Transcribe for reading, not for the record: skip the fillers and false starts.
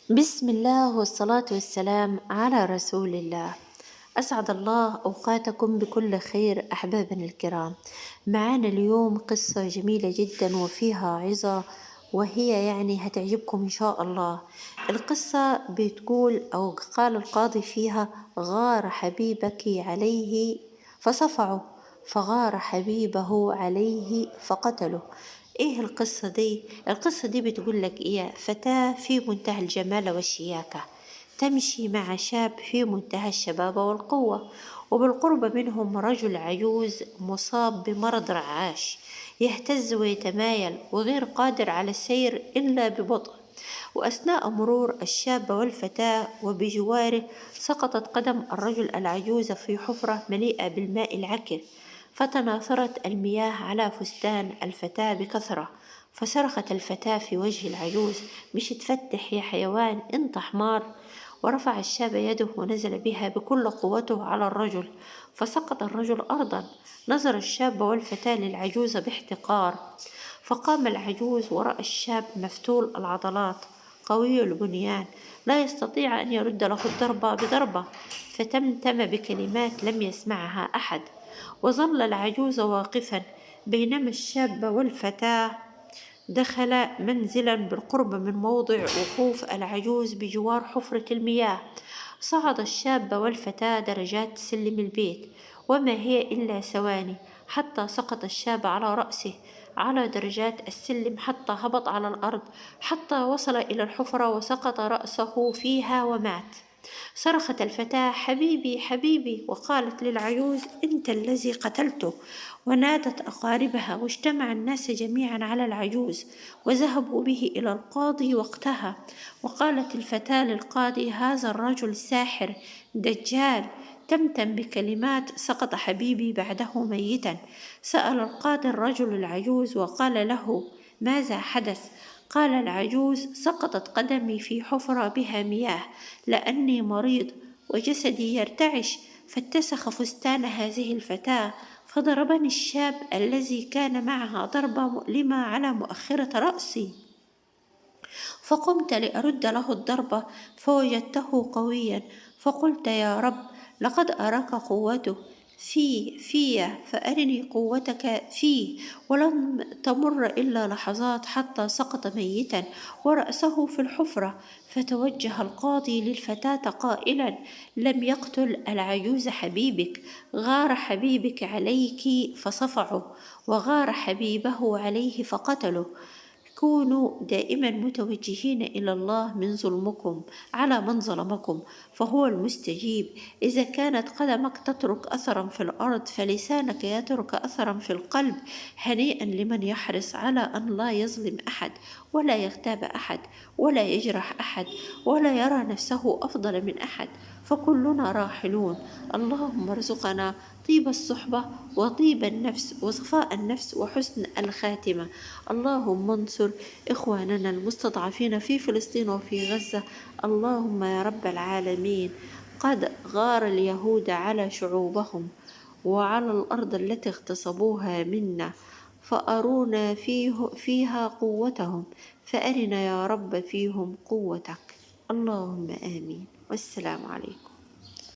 بسم الله والصلاة والسلام على رسول الله. أسعد الله أوقاتكم بكل خير أحبابنا الكرام. معانا اليوم قصة جميلة جدا وفيها عظة، وهي هتعجبكم إن شاء الله. القصة بتقول أو قال القاضي فيها: غار حبيبك عليه فصفعه، فغار حبيبه عليه فقتله. ايه القصة دي؟ القصة دي بتقول لك ايه: فتاة في منتهى الجمال والشياكة تمشي مع شاب في منتهى الشباب والقوة، وبالقرب منهم رجل عجوز مصاب بمرض رعاش، يهتز ويتمايل وغير قادر على السير إلا ببطء. وأثناء مرور الشاب والفتاة وبجواره سقطت قدم الرجل العجوز في حفرة مليئة بالماء العكر، فتناثرت المياه على فستان الفتاة بكثرة. فصرخت الفتاة في وجه العجوز: مش تفتح يا حيوان، انت حمار! ورفع الشاب يده ونزل بها بكل قوته على الرجل، فسقط الرجل أرضا. نظر الشاب والفتاة للعجوز باحتقار، فقام العجوز ورأى الشاب مفتول العضلات قوي البنيان لا يستطيع أن يرد له الضربة بضربة، فتمتم بكلمات لم يسمعها أحد. وظل العجوز واقفا، بينما الشاب والفتاة دخل منزلا بالقرب من موضع وقوف العجوز بجوار حفرة المياه. صعد الشاب والفتاة درجات سلم البيت، وما هي إلا ثواني حتى سقط الشاب على رأسه على درجات السلم، حتى هبط على الأرض، حتى وصل إلى الحفرة وسقط رأسه فيها ومات. صرخت الفتاة: حبيبي حبيبي! وقالت للعجوز: أنت الذي قتلته. ونادت أقاربها، واجتمع الناس جميعا على العجوز وذهبوا به إلى القاضي وقتها. وقالت الفتاة للقاضي: هذا الرجل ساحر دجال. تمتم بكلمات سقط حبيبي بعده ميتا. سأل القاضي الرجل العجوز وقال له: ماذا حدث؟ قال العجوز: سقطت قدمي في حفرة بها مياه، لأني مريض وجسدي يرتعش، فاتسخ فستان هذه الفتاة، فضربني الشاب الذي كان معها ضربة مؤلمة على مؤخرة رأسي، فقمت لأرد له الضربة فوجدته قويا، فقلت: يا رب، لقد أراك قوته في فأرني قوتك فيه. ولم تمر إلا لحظات حتى سقط ميتا ورأسه في الحفرة. فتوجه القاضي للفتاة قائلا: لم يقتل العجوز حبيبك، غار حبيبك عليك فصفعه، وغار حبيبه عليه فقتله. كونوا دائما متوجهين إلى الله من ظلمكم على من ظلمكم، فهو المستجيب. إذا كانت قدمك تترك أثرا في الأرض، فلسانك يترك أثرا في القلب. هنيئا لمن يحرص على أن لا يظلم أحد، ولا يغتاب أحد، ولا يجرح أحد، ولا يرى نفسه أفضل من أحد، فكلنا راحلون. اللهم ارزقنا طيب الصحبة وطيب النفس وصفاء النفس وحسن الخاتمة. اللهم انصر إخواننا المستضعفين في فلسطين وفي غزة. اللهم يا رب العالمين، قد غار اليهود على شعوبهم وعلى الأرض التي اغتصبوها منا، فأرونا فيها قوتهم، فأرنا يا رب فيهم قوتك. اللهم آمين، والسلام عليكم.